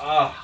Ah.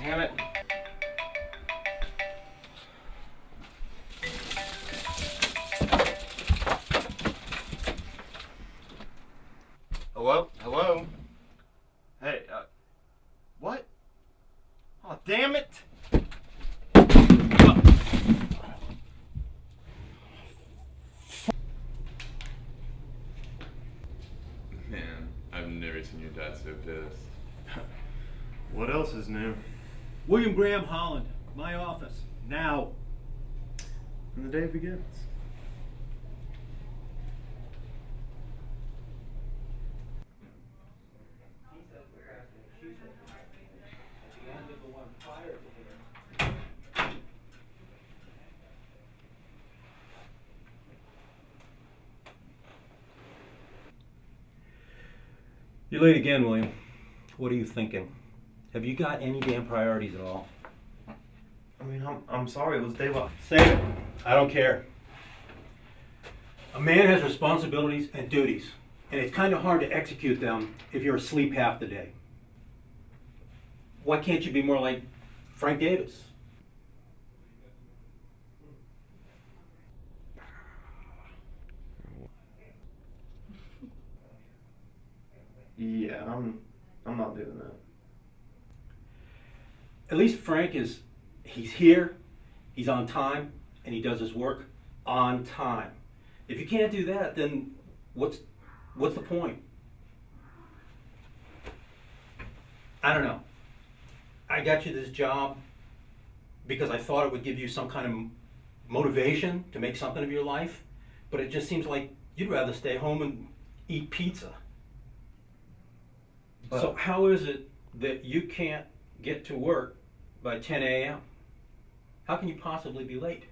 Damn it. Hello? Hello? Hey, what? Oh, damn it! Man, I've never seen your dad so pissed. What else is new? William Graham Holland, my office, now. And the day begins. You're late again, William. What are you thinking? Have you got any damn priorities at all? I mean, I'm sorry, it was daylight. Say it. I don't care. A man has responsibilities and duties, and it's kind of hard to execute them if you're asleep half the day. Why can't you be more like Frank Davis? Yeah, I'm not doing that. At least Frank he's here, he's on time, and he does his work on time. If you can't do that, then what's the point? I don't know. I got you this job because I thought it would give you some kind of motivation to make something of your life, but it just seems like you'd rather stay home and eat pizza. So how is it that you can't get to work by 10 a.m.? How can you possibly be late?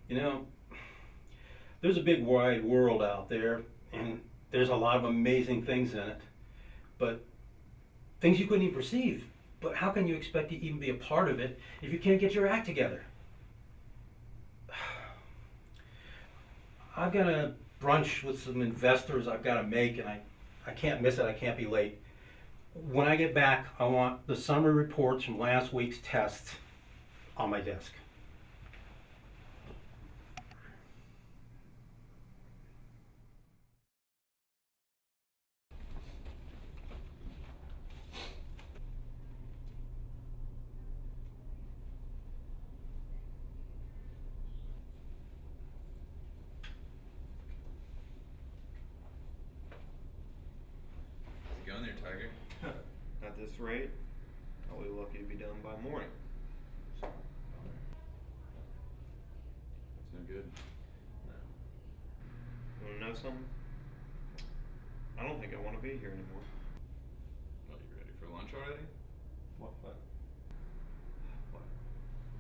You know, there's a big wide world out there, and there's a lot of amazing things in it, but things you couldn't even perceive. But how can you expect to even be a part of it if you can't get your act together? I've got a brunch with some investors I've got to make, and I can't miss it. I can't be late. When I get back, I want the summary reports from last week's tests on my desk. How's it going there, Tiger? At this rate, I'll be lucky to be done by morning. That's no good. No. You wanna know something? I don't think I want to be here anymore. Well, you ready for lunch already? What?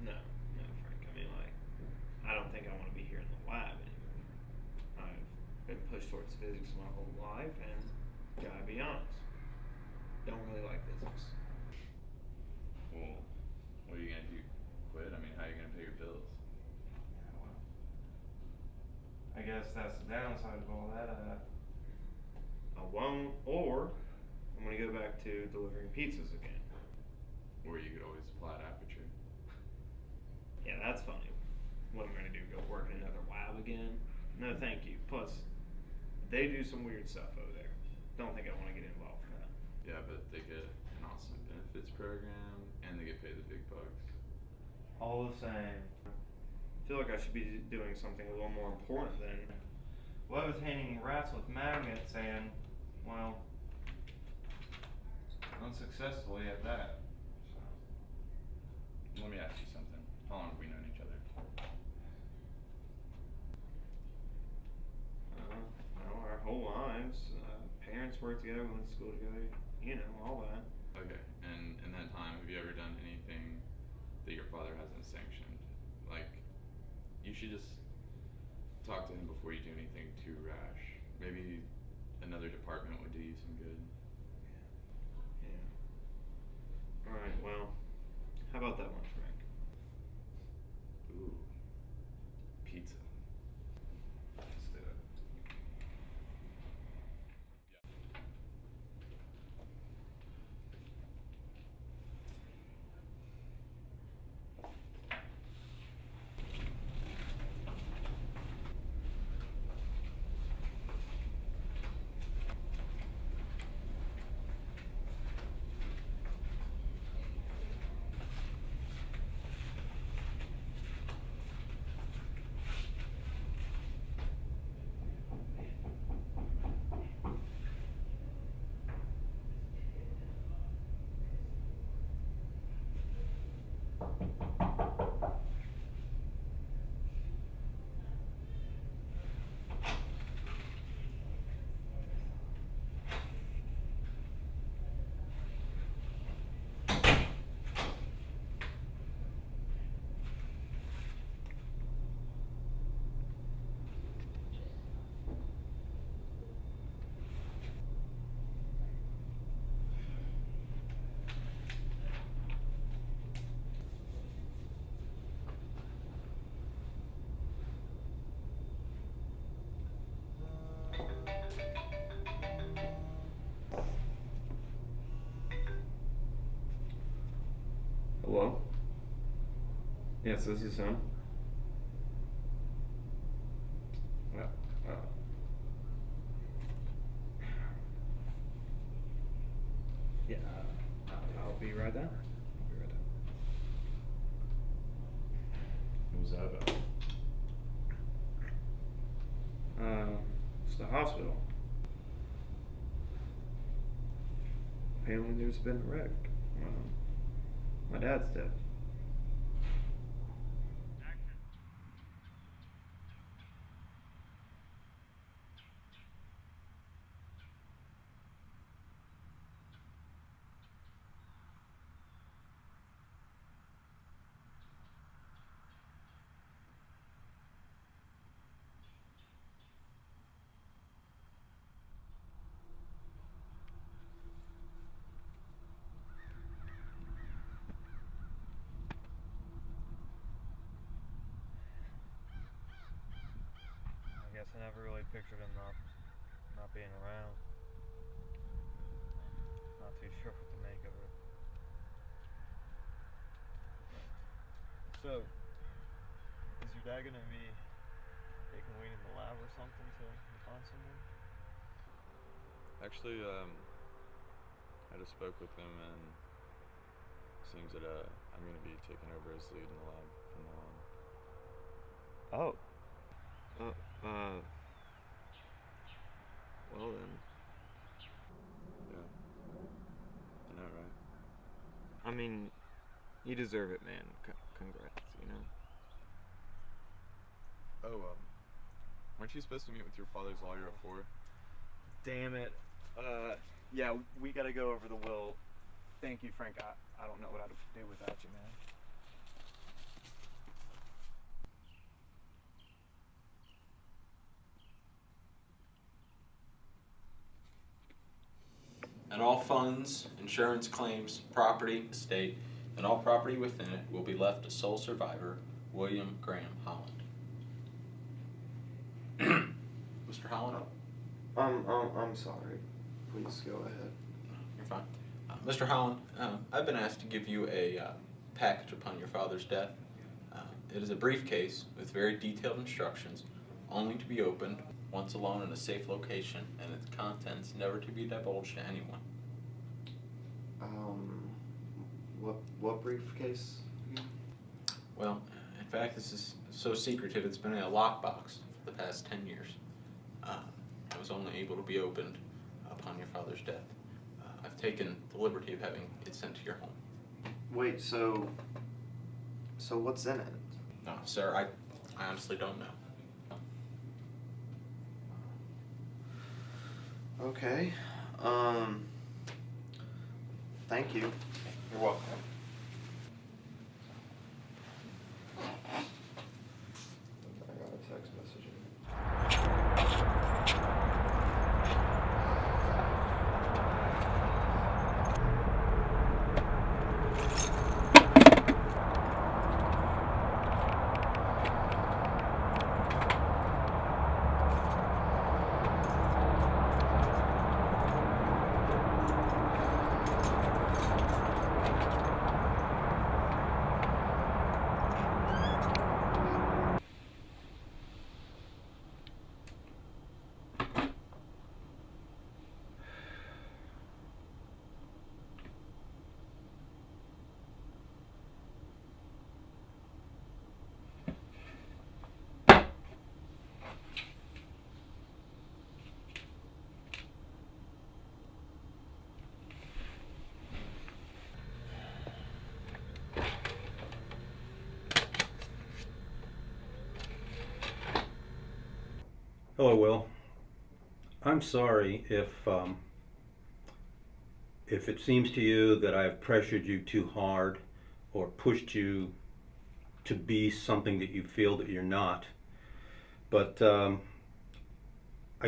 No, Frank. I mean, like, I don't think I want to be here in the lab anymore. I've been pushed towards physics my whole life, and gotta be honest, don't really like physics. Well, what are you gonna do? Quit? I mean, how are you gonna pay your bills? I guess that's the downside of all that. I won't, or I'm gonna go back to delivering pizzas again. Or you could always apply at Aperture. Yeah, that's funny. What am I gonna do? Go work in another lab again? No, thank you. Plus, they do some weird stuff over there. Don't think I want to get involved in that. Yeah, but they get an awesome benefits program, and they get paid the big bucks. all the same. I feel like I should be doing something a little more important than levitating rats with magnets and, well, unsuccessfully at that. So. Let me ask you something. How long have we known each other? Well, our whole lives. Parents worked together, we went to school together, you know, all that. Okay, and in that time, have you ever done anything that your father hasn't sanctioned? Like, you should just talk to him before you do anything too rash. Maybe another department would do you some good. Yeah. Alright, well, how about that one, Frank? Ooh, pizza. Let's do it. Hello? Yes, this is him. Yeah. Yeah, I'll be right down. What was that about? It's the hospital. Apparently there's been a wreck. My dad's dead. I guess I never really pictured him not being around. Not too sure what to make of it. So, is your dad gonna be taking Wayne in the lab or something to find someone? Actually, I just spoke with him, and it seems that I'm going to be taking over his lead in the lab from now on. Oh. Well then. Yeah. I know, right? I mean, you deserve it, man. Congrats, you know? Oh, weren't you supposed to meet with your father's lawyer at 4? Damn it. Yeah, we gotta go over the will. Thank you, Frank. I don't know what I'd do without you, man. And all funds, insurance claims, property, estate, and all property within it will be left to sole survivor, William Graham Holland. Mr. Holland? I'm sorry. Please go ahead. You're fine. Mr. Holland, I've been asked to give you a package upon your father's death. It is a briefcase with very detailed instructions, only to be opened once alone in a safe location, and its contents never to be divulged to anyone. What briefcase? Well, in fact, this is so secretive it's been in a lockbox for the past 10 years. It was only able to be opened upon your father's death. I've taken the liberty of having it sent to your home. Wait, so what's in it? No, sir, I honestly don't know. Okay. Thank you. You're welcome. I got a text message. Hello, Will. I'm sorry if it seems to you that I've pressured you too hard or pushed you to be something that you feel that you're not. But I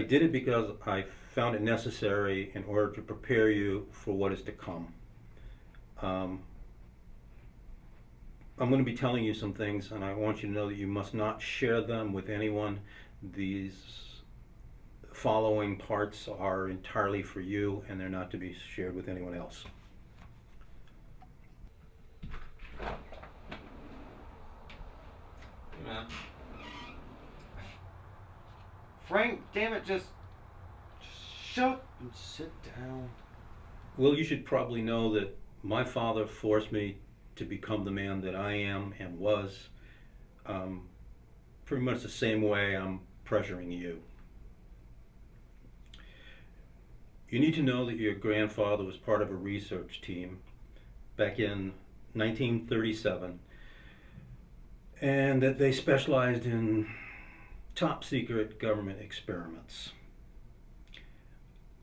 did it because I found it necessary in order to prepare you for what is to come. I'm going to be telling you some things, and I want you to know that you must not share them with anyone. These following parts are entirely for you, and they're not to be shared with anyone else. Man. Frank, damn it, just shut and sit down. Well, you should probably know that my father forced me to become the man that I am and was, pretty much the same way I'm pressuring you. You need to know that your grandfather was part of a research team back in 1937, and that they specialized in top secret government experiments.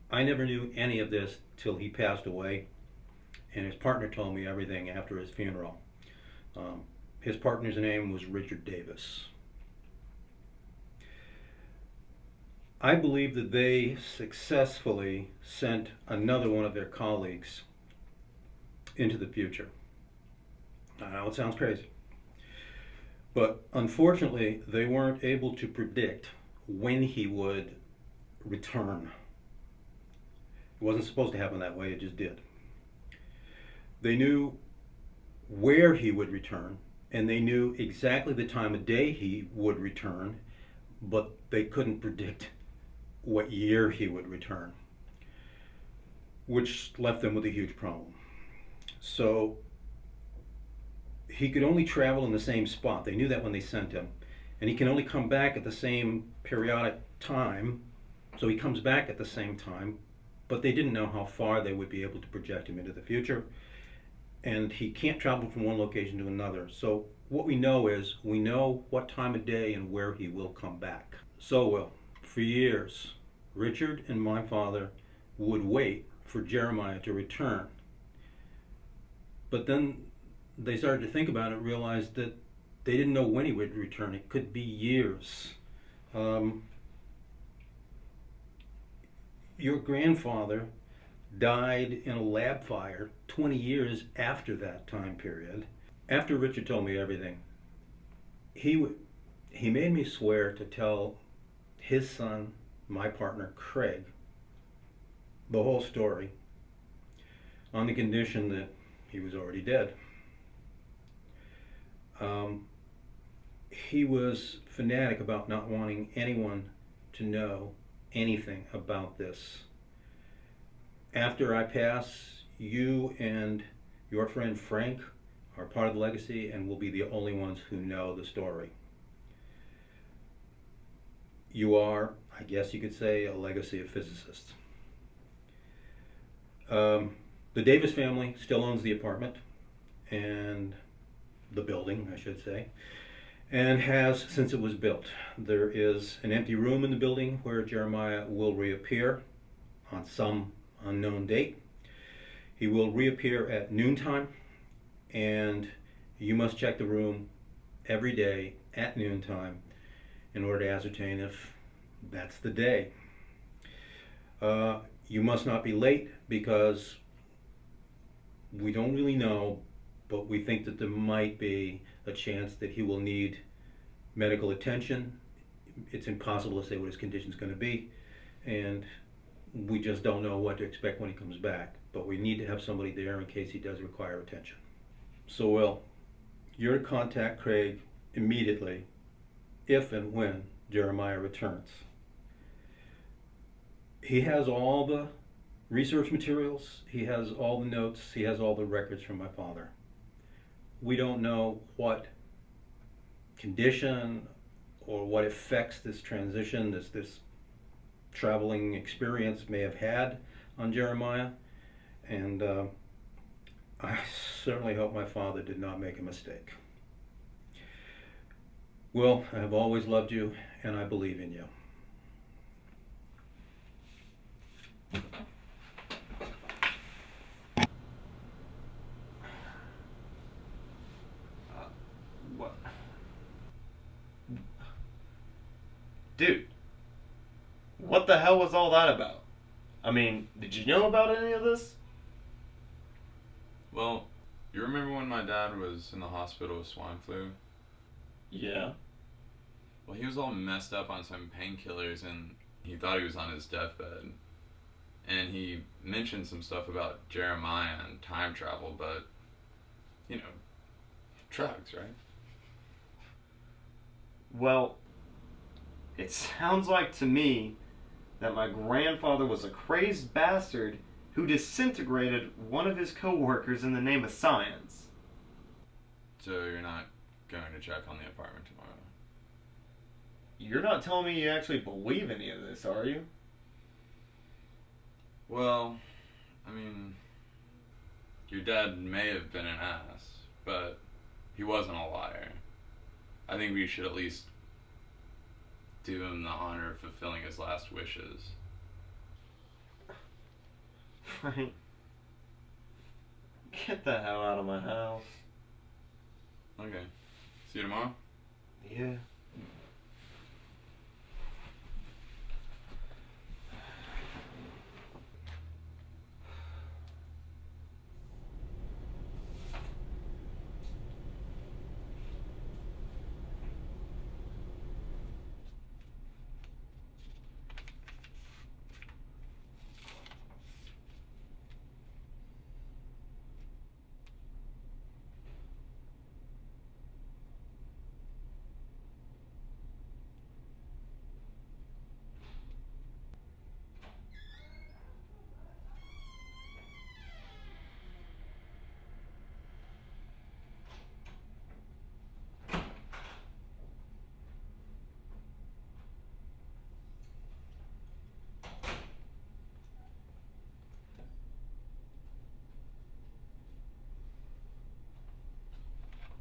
I never knew any of this till he passed away, and his partner told me everything after his funeral. His partner's name was Richard Davis. I believe that they successfully sent another one of their colleagues into the future. I know it sounds crazy, but unfortunately they weren't able to predict when he would return. It wasn't supposed to happen that way, it just did. They knew where he would return, and they knew exactly the time of day he would return, but they couldn't predict what year he would return, which left them with a huge problem. So he could only travel in the same spot. They knew that when they sent him. And he can only come back at the same periodic time, so he comes back at the same time, but they didn't know how far they would be able to project him into the future. And he can't travel from one location to another. So what we know is, we know what time of day and where he will come back. So, well, for years, Richard and my father would wait for Jeremiah to return. But then they started to think about it and realized that they didn't know when he would return. It could be years. Your grandfather died in a lab fire 20 years after that time period. After Richard told me everything, he made me swear to tell his son, my partner Craig, the whole story, on the condition that he was already dead. He was fanatic about not wanting anyone to know anything about this. After I pass, you and your friend Frank are part of the legacy and will be the only ones who know the story. You are, I guess you could say, a legacy of physicists. The Davis family still owns the apartment and the building, I should say, and has since it was built. There is an empty room in the building where Jeremiah will reappear on some unknown date. He will reappear at noontime, and you must check the room every day at noontime in order to ascertain if that's the day. You must not be late because we don't really know, but we think that there might be a chance that he will need medical attention. It's impossible to say what his condition's going to be, and we just don't know what to expect when he comes back. But we need to have somebody there in case he does require attention. So, Will, you're to contact Craig immediately if and when Jeremiah returns. He has all the research materials, he has all the notes, he has all the records from my father. We don't know what condition or what effects this transition, this traveling experience may have had on Jeremiah, and I certainly hope my father did not make a mistake. Will, I have always loved you, and I believe in you. What? Dude, what the hell was all that about? I mean, did you know about any of this? Well, you remember when my dad was in the hospital with swine flu? Yeah. Well, he was all messed up on some painkillers and he thought he was on his deathbed. And he mentioned some stuff about Jeremiah and time travel, but, you know, drugs, right? Well, it sounds like to me that my grandfather was a crazed bastard who disintegrated one of his co-workers in the name of science. So you're not going to check on the apartment tomorrow? You're not telling me you actually believe any of this, are you? Well, I mean, your dad may have been an ass, but he wasn't a liar. I think we should at least do him the honor of fulfilling his last wishes. Frank, get the hell out of my house. Okay. See you tomorrow? Yeah.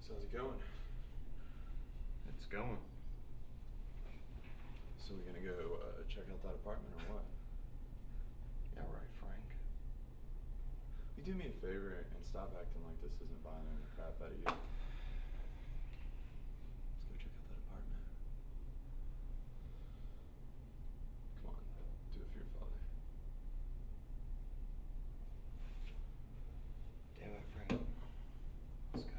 So how's it going? It's going. So we're gonna go check out that apartment or what? Yeah, right, Frank. You do me a favor and stop acting like this isn't bothering the crap out of you. Let's go check out that apartment. Come on, do it for your father. Damn it, Frank. Let's go.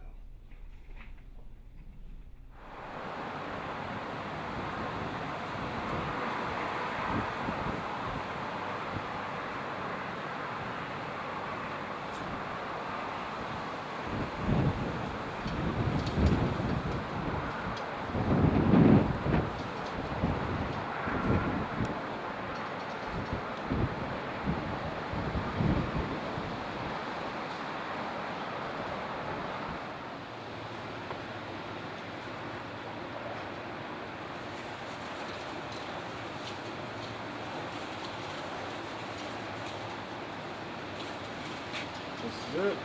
This is it.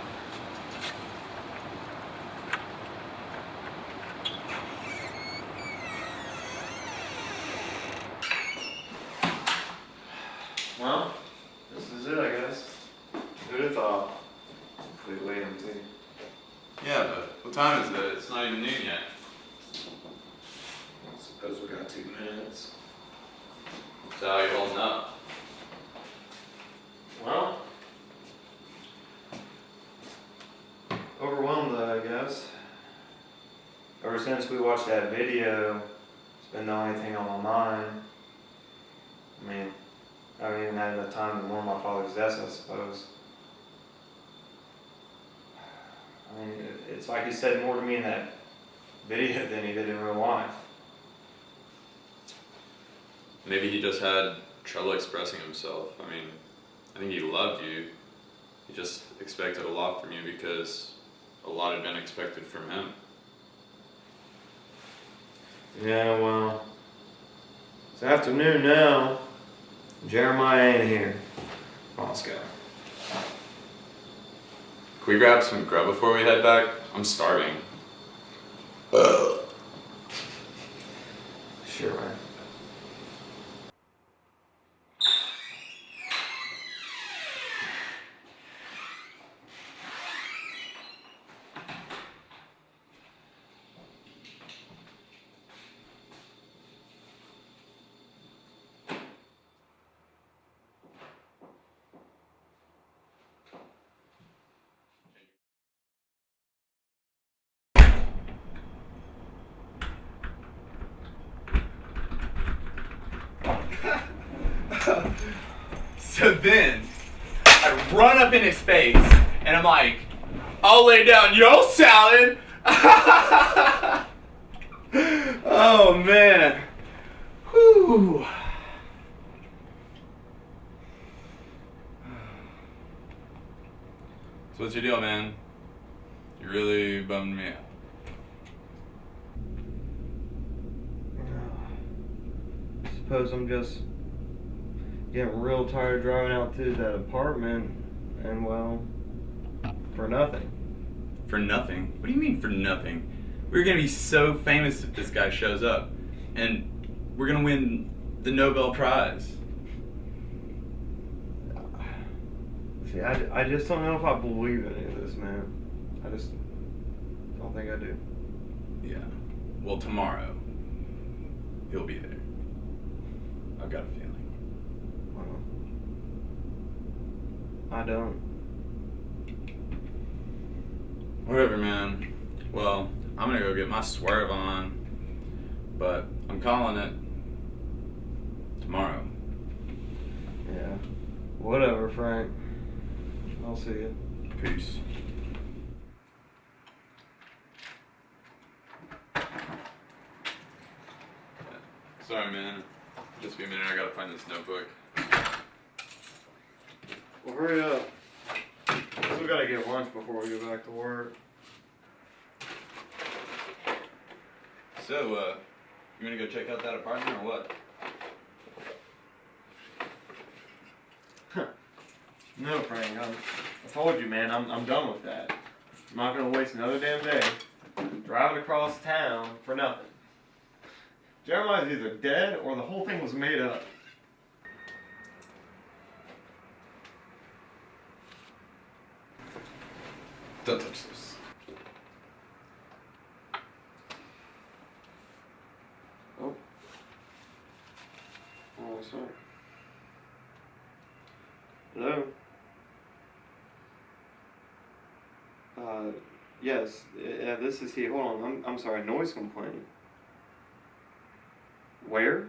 Well, this is it, I guess. Who'd have thought? Completely empty. Yeah, but what time is it? It's not even noon yet. I suppose we got 2 minutes. So how you holding up? Well, overwhelmed, I guess. Ever since we watched that video, it's been the only thing on my mind. I mean, I haven't even had enough time to mourn my father's death, I suppose. I mean, it's like he said more to me in that video than he did in real life. Maybe he just had trouble expressing himself. I mean, I think he loved you. He just expected a lot from you because a lot had been expected from him. Yeah, well, it's afternoon now. Jeremiah ain't here. Come on, let's go. Can we grab some grub before we head back? I'm starving. Sure, man. So then, I run up in his face, and I'm like, I'll lay down your salad! Oh man. Whew. So what's your deal, man? You really bummed me out. I suppose I'm just getting real tired driving out to that apartment, and well, for nothing. For nothing? What do you mean for nothing? We're gonna be so famous if this guy shows up, and we're gonna win the Nobel Prize. See, I just don't know if I believe in any of this, man. I just don't think I do. Yeah. Well, tomorrow, he'll be there. I've got a feeling. Well, I don't. Whatever, man. Well, I'm gonna go get my swerve on, but I'm calling it tomorrow. Yeah. Whatever, Frank. I'll see you. Peace. Sorry, man. Just be a minute. I gotta find this notebook. Well, hurry up. Still gotta get lunch before we go back to work. So, you wanna go check out that apartment or what? No, Frank. I told you, man. I'm done with that. I'm not gonna waste another damn day driving across town for nothing. Jeremiah's either dead or the whole thing was made up. Don't touch this. Oh. Oh, sorry. Hello? Yes, this is he. Hold on, I'm sorry, noise complaint. Where?